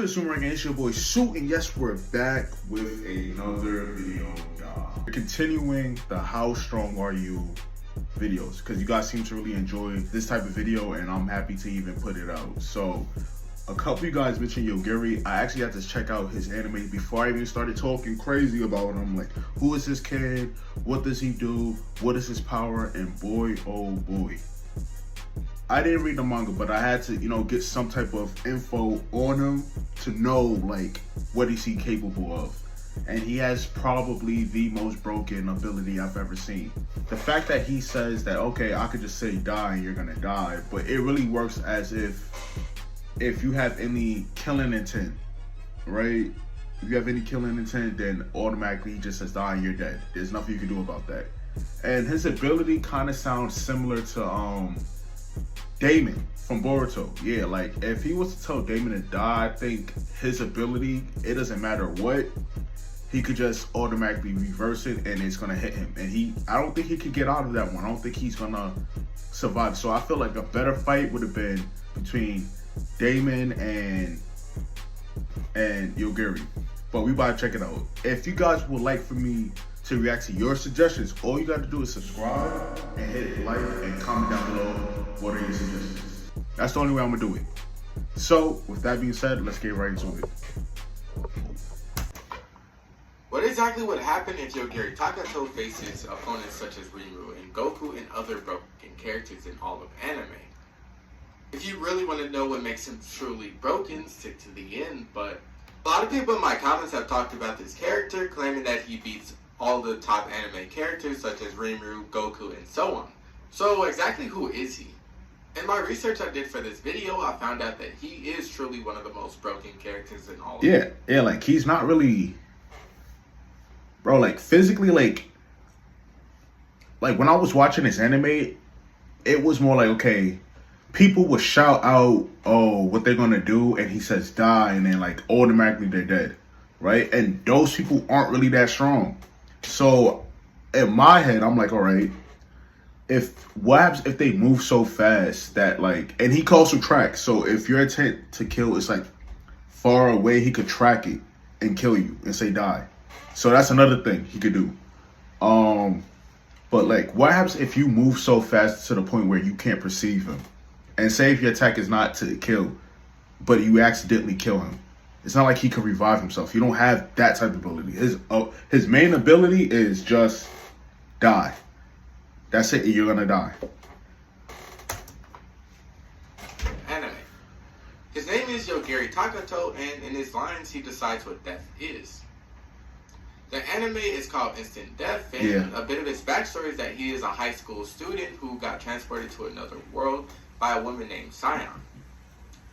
Assuming it's your boy Sue, and yes, we're back with another video, y'all. We're continuing the How Strong Are You videos because you guys seem to really enjoy this type of video, and I'm happy to even put it out. So, a couple of you guys mentioned Yogiri. I actually had to check out his anime before I even started talking crazy about him. Like, who is this kid? What does he do? What is his power? And boy, oh boy. I didn't read the manga, but I had to, get some type of info on him to know, like, what is he capable of. And he has probably the most broken ability I've ever seen. The fact that he says that, okay, I could just say die and you're gonna die, but it really works as if you have any killing intent, right? If you have any killing intent, then automatically he just says die and you're dead. There's nothing you can do about that. And his ability kind of sounds similar to, Damon from Boruto. Yeah, like if he was to tell Damon to die, I think his ability, it doesn't matter what, he could just automatically reverse it and it's gonna hit him. And I don't think he could get out of that one. I don't think he's gonna survive. So I feel like a better fight would have been between Damon and Yogiri. But we about to check it out. If you guys would like for me to react to your suggestions, all you got to do is subscribe and hit like and comment down below what are your suggestions. That's the only way I'm gonna do it. So with that being said, let's get right into it. What exactly would happen if Yogiri Takato faces opponents such as Rimuru and Goku and other broken characters in all of anime? If you really want to know what makes him truly broken, stick to the end, but a lot of people in my comments have talked about this character, claiming that he beats all the top anime characters such as Rimuru, Goku, and so on. So exactly who is he? In my research I did for this video, I found out that he is truly one of the most broken characters in all of Yeah, like he's not really, bro, like physically, like when I was watching this anime, it was more like, okay, people would shout out, oh, what they're gonna do, and he says die, and then like automatically they're dead, right? And those people aren't really that strong. So in my head, I'm like, all right, what happens if they move so fast that like, and he calls to track. So if your intent to kill is like far away, he could track it and kill you and say die. So that's another thing he could do. But like, what happens if you move so fast to the point where you can't perceive him? And say if your attack is not to kill, but you accidentally kill him. It's not like he can revive himself. You don't have that type of ability. His main ability is just die. That's it. You're gonna die. anime. His name is Yogiri Takato, and in his lines he decides what death is. The anime is called Instant Death, and a bit of his backstory is that he is a high school student who got transported to another world by a woman named Sion.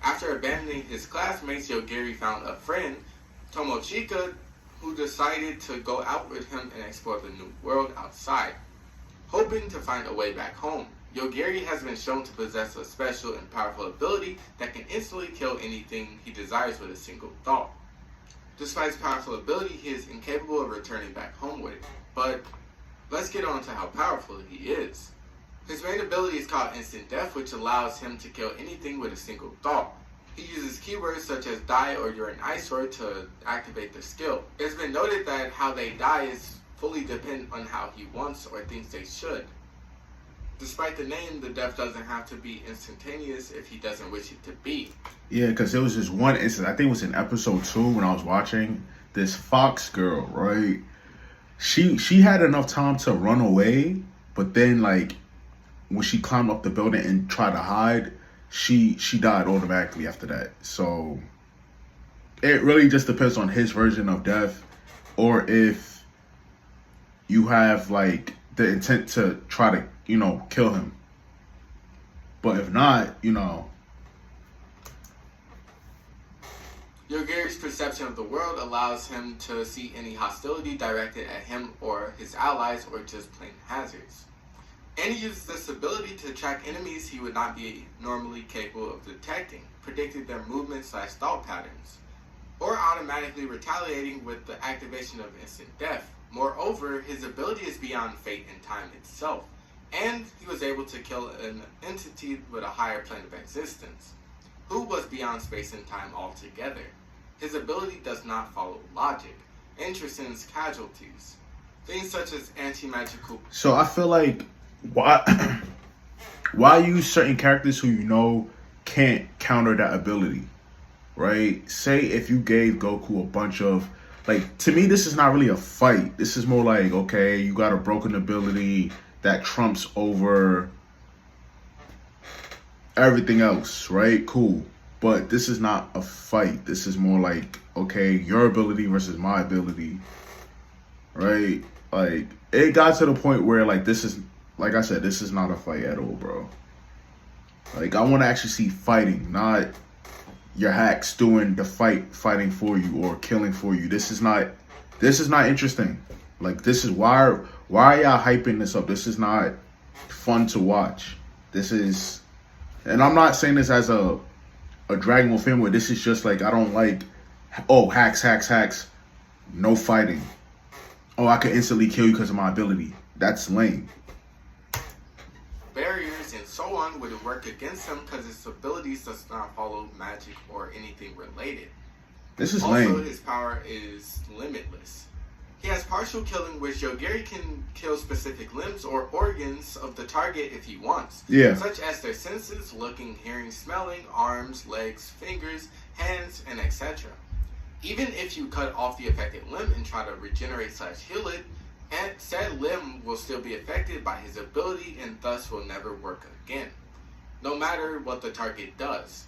After abandoning his classmates, Yogiri found a friend, Tomochika, who decided to go out with him and explore the new world outside, hoping to find a way back home. Yogiri has been shown to possess a special and powerful ability that can instantly kill anything he desires with a single thought. Despite his powerful ability, he is incapable of returning back home with it. But let's get on to how powerful he is. His main ability is called Instant Death, which allows him to kill anything with a single thought. He uses keywords such as die or you're an eyesore to activate the skill. It's been noted that how they die is fully dependent on how he wants or thinks they should. Despite the name, the death doesn't have to be instantaneous if he doesn't wish it to be. Yeah, because there was this one instance, I think it was in episode 2 when I was watching, this Fox girl, right? She had enough time to run away, but then like when she climbed up the building and tried to hide, she died automatically after that. So it really just depends on his version of death, or if you have like the intent to try to, kill him. But if not, Yogiri's perception of the world allows him to see any hostility directed at him or his allies or just plain hazards. And he uses this ability to track enemies he would not be normally capable of detecting, predicting their movement/thought patterns, or automatically retaliating with the activation of instant death. Moreover, his ability is beyond fate and time itself, and he was able to kill an entity with a higher plane of existence, who was beyond space and time altogether. His ability does not follow logic, interests casualties. Things such as anti-magical. So I feel like why why use certain characters who you know can't counter that ability, right? Say if you gave Goku a bunch of, like, to me this is not really a fight. This is more like, okay, you got a broken ability that trumps over everything else, right? Cool. But this is not a fight. This is more like, okay, your ability versus my ability, right? Like, it got to the point where, like, this is, like I said, this is not a fight at all, bro. Like, I want to actually see fighting, not your hacks doing the fighting for you or killing for you. This is not interesting. Like, this is why are y'all hyping this up? This is not fun to watch. This is, and I'm not saying this as a Dragon Ball fan where this is just like, I don't like, oh, hacks, no fighting. Oh, I can instantly kill you because of my ability. That's lame. Barriers and so on would work against him because his abilities does not follow magic or anything related. This is also, lame. His power is limitless. He has partial killing, which Yogiri can kill specific limbs or organs of the target if he wants. Yeah. Such as their senses, looking, hearing, smelling, arms, legs, fingers, hands, and etc. Even if you cut off the affected limb and try to regenerate / heal it, and said limb will still be affected by his ability and thus will never work again, no matter what the target does.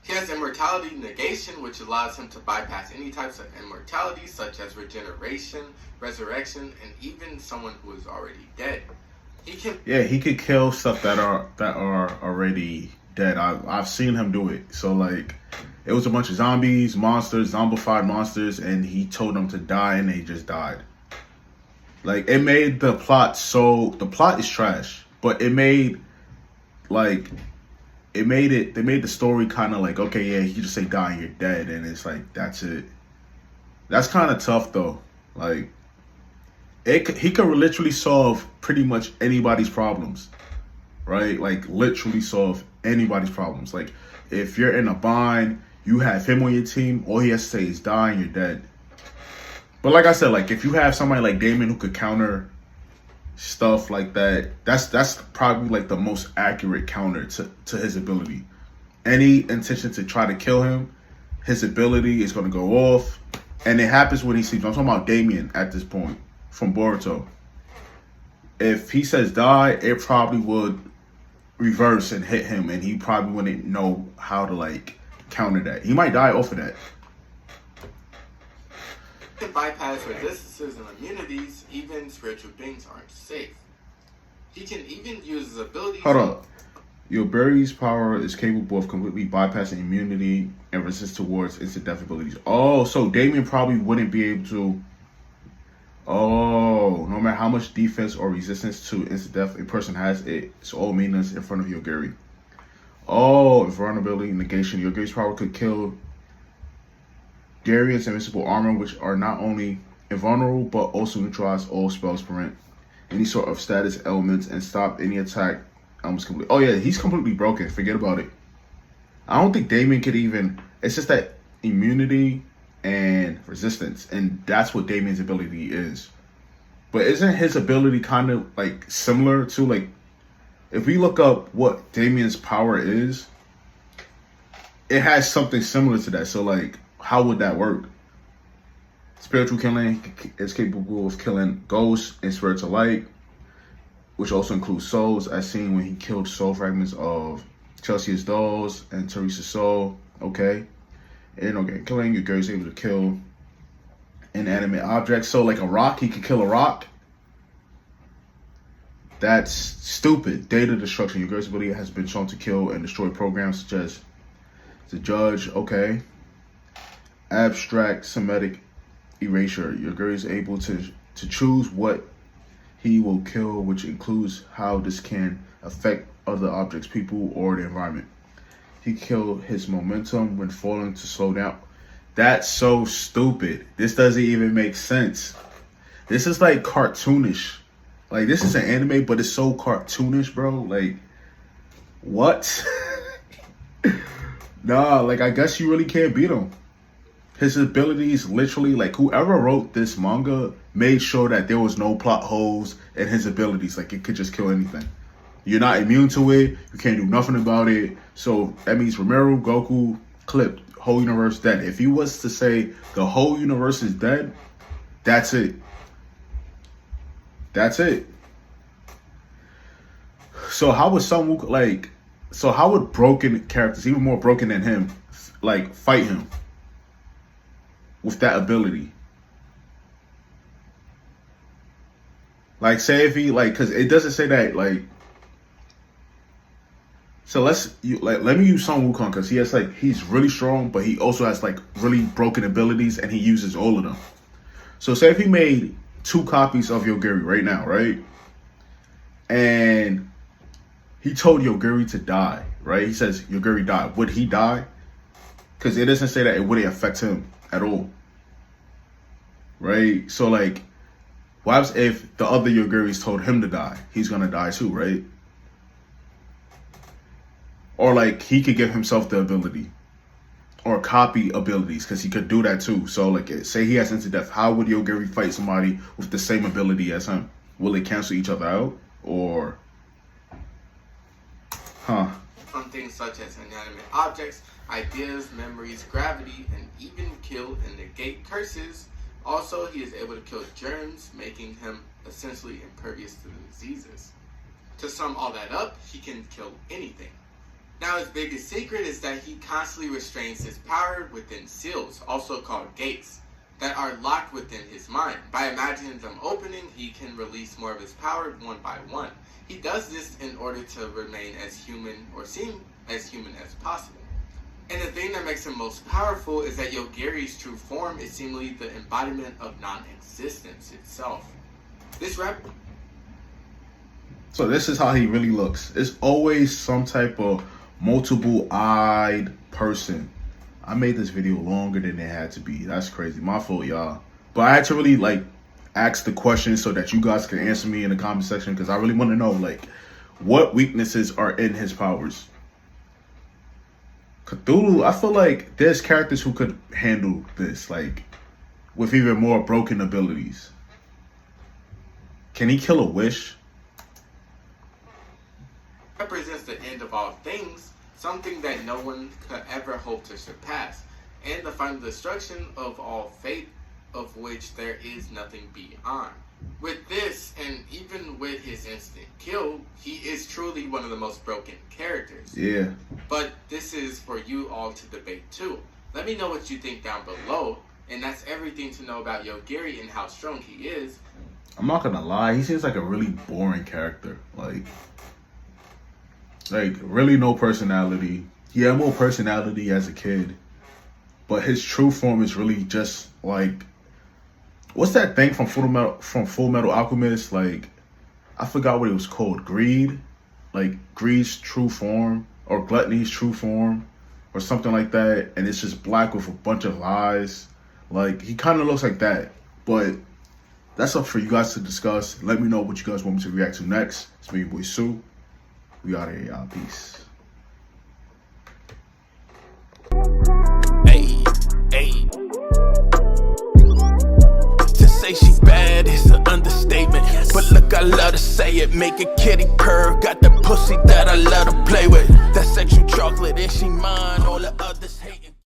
He has immortality negation, which allows him to bypass any types of immortality such as regeneration, resurrection, and even someone who is already dead. He could kill stuff that are already dead. I've seen him do it. So, like, it was a bunch of zombies, monsters, zombified monsters, and he told them to die and they just died. Like, it made the plot is trash, but they made the story kind of like, okay, yeah, you just say die and you're dead, and it's like, that's it. That's kind of tough though. Like, he could literally solve pretty much anybody's problems, right? Like, literally solve anybody's problems. Like, if you're in a bind, you have him on your team, all he has to say is die and you're dead. But like I said, like, if you have somebody like Damien who could counter stuff like that, that's probably like the most accurate counter to his ability. Any intention to try to kill him, his ability is going to go off, and it happens when he sleeps. I'm talking about Damien at this point from Boruto. If he says die, it probably would reverse and hit him, and he probably wouldn't know how to, like, counter that. He might die off of that. Can bypass resistances and immunities. Even spiritual beings aren't safe. He can even use his abilities. Hold up. Your berry's power is capable of completely bypassing immunity and resist towards instant death abilities. Oh, so Damien probably wouldn't be able to. Oh, no matter how much defense or resistance to instant death a person has, it's all meaningless in front of Yogiri. Oh, invulnerability negation. Yogiri's power could kill Darian's invincible armor, which are not only invulnerable but also neutralize all spells, prevent any sort of status elements, and stop any attack almost completely. Oh yeah, he's completely broken. Forget about it. I don't think Damien could even. It's just that immunity and resistance, and that's what Damien's ability is. But isn't his ability kind of like similar to, like, if we look up what Damien's power is, it has something similar to that. So, like, how would that work? Spiritual killing is capable of killing ghosts and spirits alike, which also includes souls, as seen when he killed soul fragments of Chelsea's dolls and Teresa's soul. Okay. And okay, killing, your girl is able to kill inanimate objects. So, like a rock, he could kill a rock. That's stupid. Data destruction. Your girl's ability has been shown to kill and destroy programs such as the Judge. Okay. Abstract Semitic erasure. Your girl is able to choose what he will kill, which includes how this can affect other objects, people, or the environment. He killed his momentum when falling to slow down. That's so stupid. This doesn't even make sense. This is like cartoonish. Like, this is an anime, but it's so cartoonish, bro. Like, what? Nah, like, I guess you really can't beat him. His abilities, literally, like, whoever wrote this manga made sure that there was no plot holes in his abilities. Like, it could just kill anything. You're not immune to it. You can't do nothing about it. So that means Rimuru, Goku, clipped, whole universe dead. If he was to say the whole universe is dead, that's it. That's it. So how would someone, like, so how would broken characters, even more broken than him, like, fight him with that ability? Like, say if he, like, because it doesn't say that, like, so let me use Son Wukong, because he has, like, he's really strong, but he also has, like, really broken abilities, and he uses all of them. So say if he made 2 copies of Yogiri right now, right? And he told Yogiri to die, right? He says Yogiri died. Would he die? Because it doesn't say that it wouldn't affect him at all, right? So, like, what if the other Yogiris told him to die? He's gonna die too, right? Or, like, he could give himself the ability or copy abilities, because he could do that too. So, like, say he has instant death. How would Yogiri fight somebody with the same ability as him? Will they cancel each other out? Or, on things such as inanimate objects, ideas, memories, gravity, and even kill and negate curses. Also, he is able to kill germs, making him essentially impervious to diseases. To sum all that up, he can kill anything. Now, his biggest secret is that he constantly restrains his power within seals, also called gates, that are locked within his mind. By imagining them opening, he can release more of his power one by one. He does this in order to remain as human, or seem as human as possible. And the thing that makes him most powerful is that Yogiri's true form is seemingly the embodiment of non-existence itself. So this is how he really looks. It's always some type of multiple-eyed person. I made this video longer than it had to be. That's crazy. My fault, y'all. But I had to really, like, ask the question so that you guys can answer me in the comment section, because I really want to know, like, what weaknesses are in his powers. Cthulhu, I feel like there's characters who could handle this, like, with even more broken abilities. Can he kill a wish? Represents the end of all things, something that no one could ever hope to surpass, and the final destruction of all fate, of which there is nothing beyond. With this, and even with his instant kill, he is truly one of the most broken characters. Yeah. But this is for you all to debate too. Let me know what you think down below, and that's everything to know about Yogiri and how strong he is. I'm not gonna lie, he seems like a really boring character. Like really no personality. He had more personality as a kid, but his true form is really just like, what's that thing from Full Metal Alchemist? Like, I forgot what it was called. Greed, like Greed's true form, or Gluttony's true form, or something like that. And it's just black with a bunch of eyes. Like, he kind of looks like that. But that's up for you guys to discuss. Let me know what you guys want me to react to next. It's me, your boy Sue. We out here, y'all. Peace. Hey, hey. To say she bad is an understatement. But look, I love to say it. Make a kitty purr. Got the pussy that I love to play with. That sexual chocolate, and she mine. All the others hating.